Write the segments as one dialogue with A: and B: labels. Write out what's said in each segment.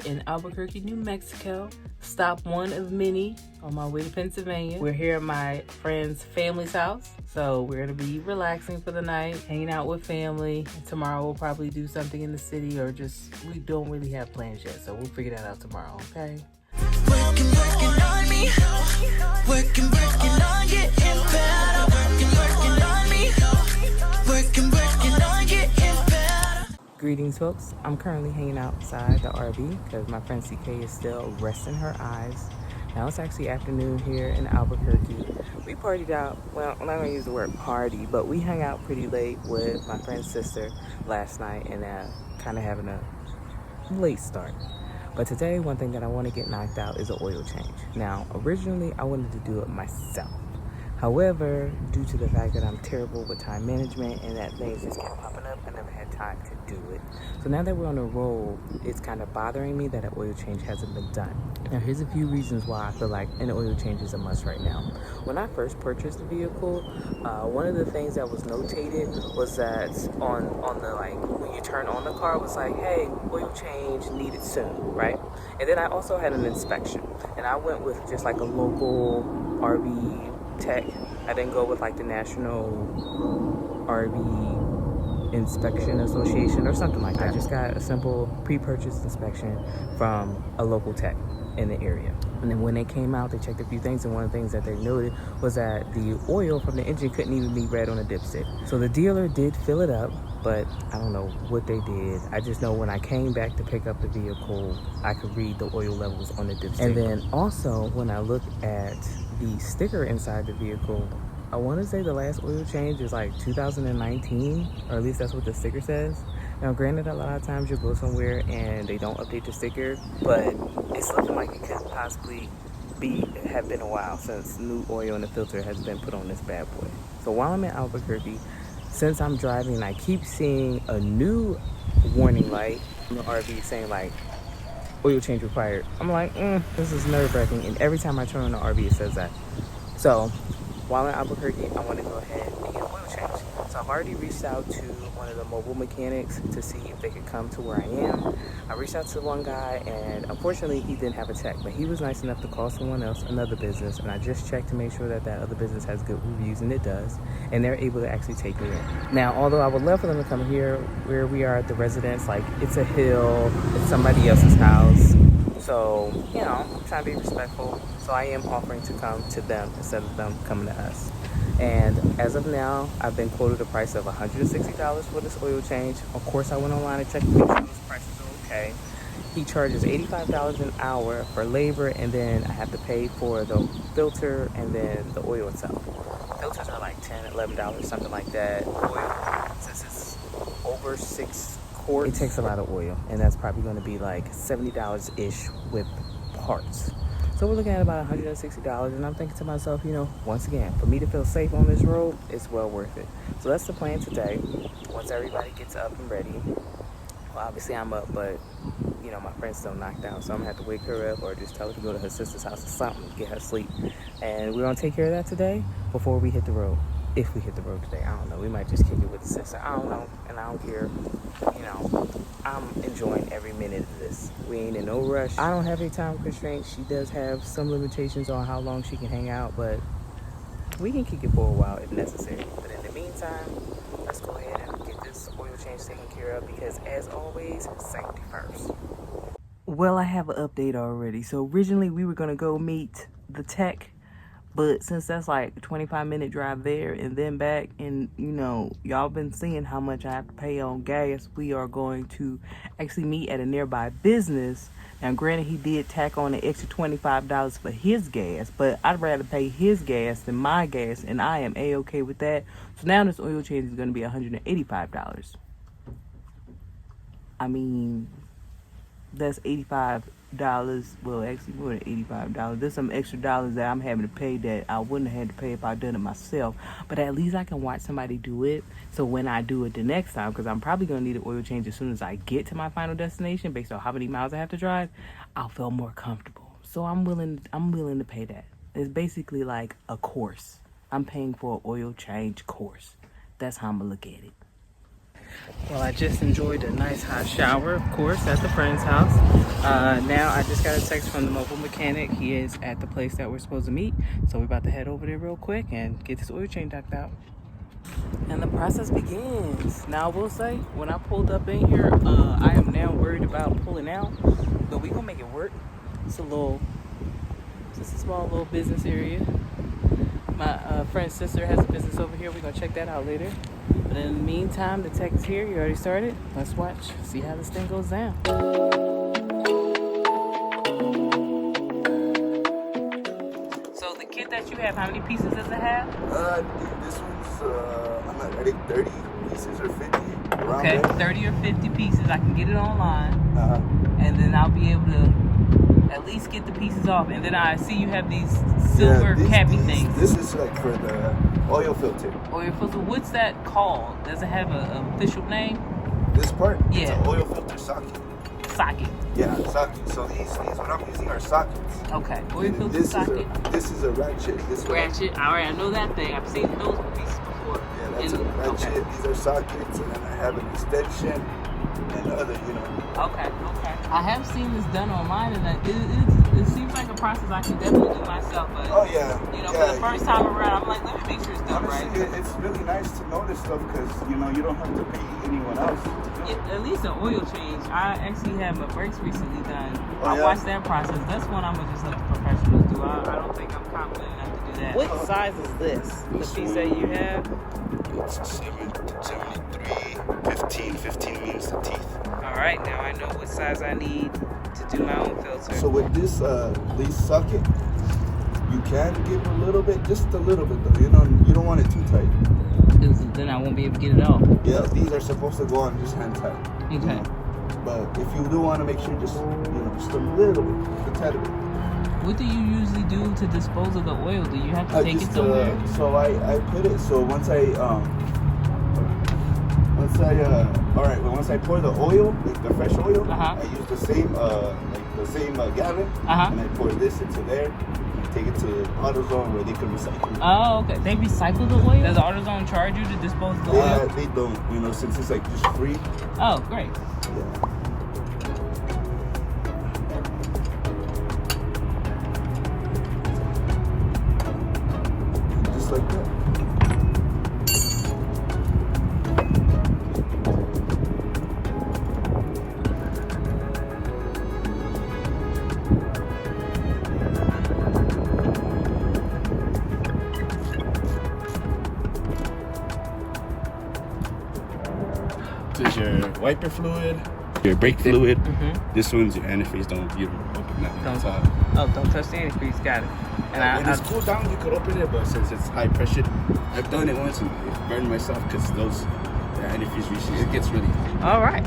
A: in Albuquerque, New Mexico. Stop one of many on my way to Pennsylvania. We're here at my friend's family's house. So we're gonna be relaxing for the night, hanging out with family. And tomorrow we'll probably do something in the city or we don't really have plans yet. So we'll figure that out tomorrow, okay?
B: Working on me. Working on getting better. Working on me. Working on getting better.
A: Greetings, folks. I'm currently hanging outside the RV because my friend CK is still resting her eyes. Now it's actually afternoon here in Albuquerque. We partied out, well, I'm not gonna use the word party, but we hung out pretty late with my friend's sister last night and kind of having a late start. But today, one thing that I want to get knocked out is an oil change. Now, originally, I wanted to do it myself. However, due to the fact that I'm terrible with time management and that things just kept popping up, I never had time to do it. So now that we're on a roll, it's kind of bothering me that an oil change hasn't been done. Now, here's a few reasons why I feel like an oil change is a must right now. When I first purchased the vehicle, one of the things that was notated was that on the, like, when you turn on the car, it was like, hey, oil change needed soon, right? And then I also had an inspection, and I went with just like a local RV tech. I didn't go with like the National RV Inspection Association or something like that. I just got a simple pre-purchase inspection from a local tech in the area. And then when they came out, they checked a few things, and one of the things that they noted was that the oil from the engine couldn't even be read on a dipstick. So the dealer did fill it up, but I don't know what they did. I just know when I came back to pick up the vehicle, I could read the oil levels on the dipstick. And then also when I look at the sticker inside the vehicle, I want to say the last oil change is like 2019, or at least that's what the sticker says. Now, granted, a lot of times you'll go somewhere and they don't update the sticker, but it's looking like it could possibly have been a while since new oil in the filter has been put on this bad boy. So while I'm in Albuquerque, since I'm driving, I keep seeing a new warning light on the RV saying like, oil change required. I'm like, this is nerve-wracking, and every time I turn on the RV, it says that. So while in Albuquerque, I want to go ahead and get an oil change. So I've already reached out to one of the mobile mechanics to see if they could come to where I am. I reached out to one guy, and unfortunately he didn't have a tech, but he was nice enough to call someone else, another business, and I just checked to make sure that that other business has good reviews, and it does, and they're able to actually take me in. Now, although I would love for them to come here where we are at the residence, like it's a hill, it's somebody else's house, so, you know, I'm trying to be respectful. So I am offering to come to them instead of them coming to us. And as of now, I've been quoted a price of $160 for this oil change. Of course, I went online and checked to make sure those prices are okay. He charges $85 an hour for labor, and then I have to pay for the filter and then the oil itself. Filters are like $10, $11, something like that. Oil, since it's over 6 quarts, it takes a lot of oil, and that's probably going to be like $70-ish with parts. So we're looking at about $160, and I'm thinking to myself, you know, once again, for me to feel safe on this road, it's well worth it. So that's the plan today. Once everybody gets up and ready, well, obviously I'm up, but, you know, my friend's still knocked out, so I'm going to have to wake her up or just tell her to go to her sister's house or something, get her sleep. And we're going to take care of that today before we hit the road. If we hit the road today, I don't know. We might just kick it with the sister. I don't know, and I don't care. You know, I'm enjoying every minute of this. We ain't in no rush. I don't have any time constraints. She does have some limitations on how long she can hang out, but we can kick it for a while if necessary. But in the meantime, let's go ahead and get this oil change taken care of because, as always, safety first. Well, I have an update already. So originally we were going to go meet the tech, but since that's like a 25-minute drive there and then back, and you know, y'all been seeing how much I have to pay on gas, we are going to actually meet at a nearby business. Now, granted, he did tack on an extra $25 for his gas, but I'd rather pay his gas than my gas, and I am A-okay with that. So now this oil change is going to be $185. I mean, that's $85. Well, actually more than $85. There's some extra dollars that I'm having to pay that I wouldn't have had to pay if I'd done it myself. But at least I can watch somebody do it. So when I do it the next time, because I'm probably going to need an oil change as soon as I get to my final destination based on how many miles I have to drive, I'll feel more comfortable. So I'm willing to pay that. It's basically like a course. I'm paying for an oil change course. That's how I'm going to look at it. Well, I just enjoyed a nice hot shower, of course, at the friend's house. Now I just got a text from the mobile mechanic. He is at the place that we're supposed to meet. So we're about to head over there real quick and get this oil change knocked out. And the process begins. Now I will say, when I pulled up in here, I am now worried about pulling out. But we gonna make it work. It's just a small little business area. My friend's sister has a business over here. We're gonna check that out later. But in the meantime, the tech is here. You already started. Let's watch, see how this thing goes down. So the kit that you have, how many pieces does it have?
C: This one's, I think 30 pieces or 50. Around
A: Okay,
C: there.
A: 30 or 50 pieces. I can get it online.
C: Uh-huh.
A: And then I'll be able to at least get the pieces off. And then I see you have these silver cappy things.
C: This is like for the oil filter.
A: Oil filter. What's that called? Does it have an official name?
C: This part?
A: Yeah.
C: It's an oil filter socket.
A: Socket.
C: Yeah, socket. So these what I'm using are sockets.
A: Okay. Oil
C: And
A: filter
C: this
A: socket.
C: This is a ratchet. This one.
A: Ratchet. All right, I know that thing. I've seen those pieces before.
C: Yeah, that's a ratchet.
A: Okay.
C: These are sockets, and then I have an extension and other,
A: Okay. I have seen this done online, and it seems like a process I can definitely do myself. But
C: Oh yeah.
A: For the first time around, I'm like, let me make sure it's done
C: Honestly,
A: right.
C: it's really nice to know this stuff because you don't have to pay anyone else.
A: At least an oil change. I actually had my brakes recently done.
C: Oh,
A: I
C: yeah?
A: watched that process. That's one I'm gonna just let the professionals do. I don't think I'm confident enough to do that. What size is this? The piece that you have?
C: It's 73, 15 means the teeth.
A: All right, now I know what size I need to do my own filter.
C: So with this socket, you can give a little bit, just a little bit though. You don't want it too tight.
A: Because then I won't be able to get it off.
C: Yeah, these are supposed to go on just hand tight.
A: Okay.
C: But if you do want to make sure, just just a little bit, a tad bit.
A: What do you usually do to dispose of the oil? Do you have to take it somewhere?
C: So I put it. So once I pour the oil, like the fresh oil,
A: Uh-huh.
C: I use the same gallon,
A: Uh-huh.
C: and I pour this into there. And take it to AutoZone where they can recycle it.
A: Oh, okay. They recycle the oil? Does AutoZone charge you to dispose of the oil?
C: They don't, since it's like just free.
A: Oh, great.
C: Yeah. Just like that. This is your wiper fluid, your brake fluid.
A: Mm-hmm.
C: This one's your antifreeze. You don't open that one.
A: Don't touch the antifreeze. Got it. And
C: when it's cooled down, you could open it, but since it's high pressure, I've done it once and it burned myself because those antifreeze reaches, it gets really hot.
A: all right.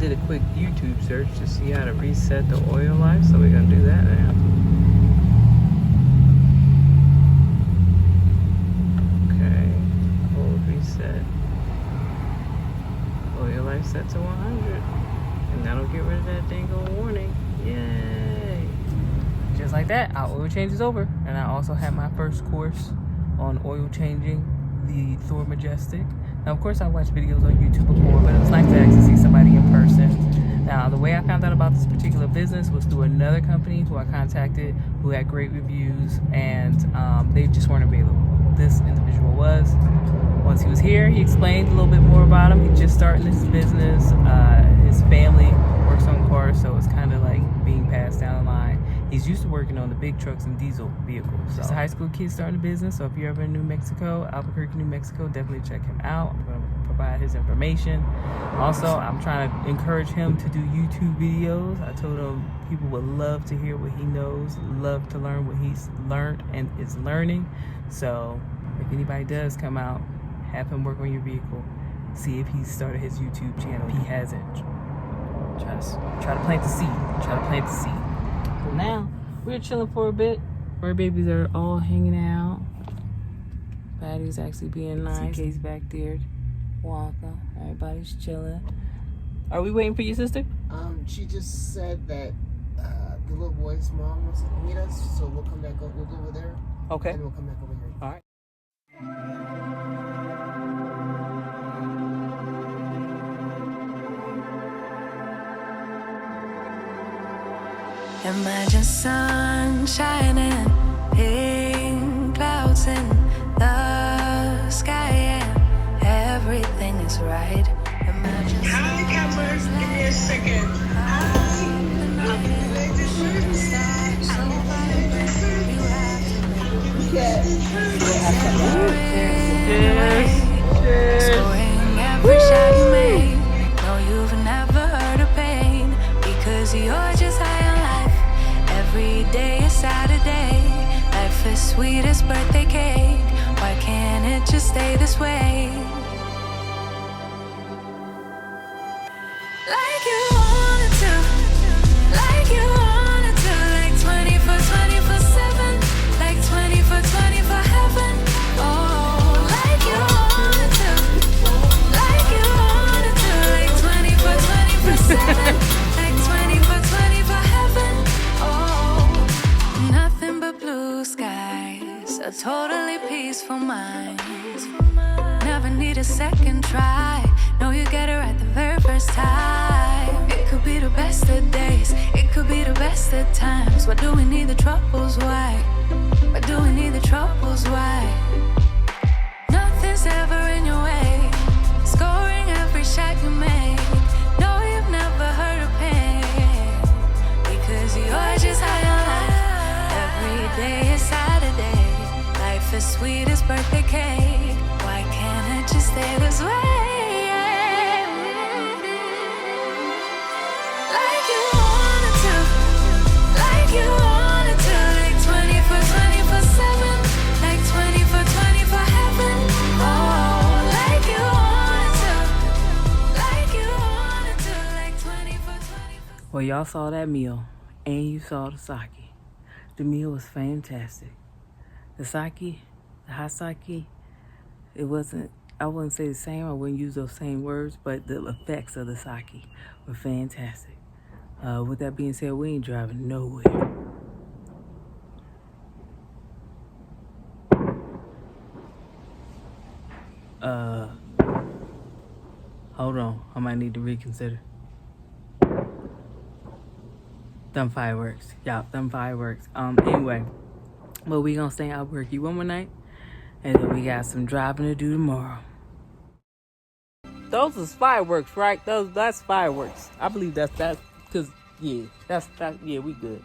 A: Did a quick YouTube search to see how to reset the oil life, so we're gonna do that now. Okay, hold reset. Oil life set to 100, and that'll get rid of that dang old warning. Yay! Just like that, our oil change is over, and I also had my first course on oil changing the Thor Majestic. Now, of course, I watched videos on YouTube before, but it was nice to actually see somebody in person. Now, the way I found out about this particular business was through another company who I contacted, who had great reviews, and they just weren't available. This individual was. Once he was here, he explained a little bit more about him. He's just starting this business. His family works on cars, so it's kind of like being passed down the line. He's used to working on the big trucks and diesel vehicles. So. Just a high school kid starting a business, so if you're ever in New Mexico, Albuquerque, New Mexico, definitely check him out. I'm going to provide provide his information. Also, I'm trying to encourage him to do YouTube videos. I told him people would love to hear what he knows, love to learn what he's learned and is learning. So if anybody does come out, have him work on your vehicle. See if he's started his YouTube channel. If he hasn't, try to plant the seed. Try to plant the seed. So now we're chilling for a bit. Our babies are all hanging out. Patty's actually being nice. CK's back there. Walker. Everybody's chilling. Are we waiting for your sister?
D: She just said that the little boy's mom wants to meet us, so we'll come back. We'll go over there.
A: Okay.
D: And we'll come back over here.
A: All right.
B: Imagine sun shining, pink clouds in the sky, and everything is right. Imagine
E: Hi, cameras. Give me a second.
B: scoring every shot you make. No, you've never heard of pain because you're just high on life. Every day is Saturday. Life is sweet as birthday cake. Why can't it just stay this way? Like you wanted to, like you wanted to, like 24/7, like 24/24 heaven. Oh, like you wanted to, like you wanted to, like 24/7, like 24/24 heaven. Oh, nothing but blue skies, a totally peaceful mind. Never need a second try. No, you get it right the very first time. It could be the best of days, it could be the best of times. Why do we need the troubles? Why? Why do we need the troubles? Why? Nothing's ever in your way. Scoring every shot you make. No, you've never heard of pain because you're just high on life. Every day is Saturday. Life is sweet as birthday cake. Why can't it just stay this way? Like you wanted to, like you wanted to, like 24/7, like 24/24 heaven. Oh, like you wanted to, like you wanted to, like 24/24.
A: Well, y'all saw that meal, and you saw the sake. The meal was fantastic. The sake, the hot sake, it wasn't, I wouldn't say the same, I wouldn't use those same words, but the effects of the sake were fantastic. With that being said, we ain't driving nowhere. Hold on, I might need to reconsider. Them fireworks. Y'all, them fireworks. Anyway, well, we gonna stay in Albuquerque one more night, and then we got some driving to do tomorrow. Those is fireworks, right? That's fireworks. I believe that's, cause yeah, yeah, we good.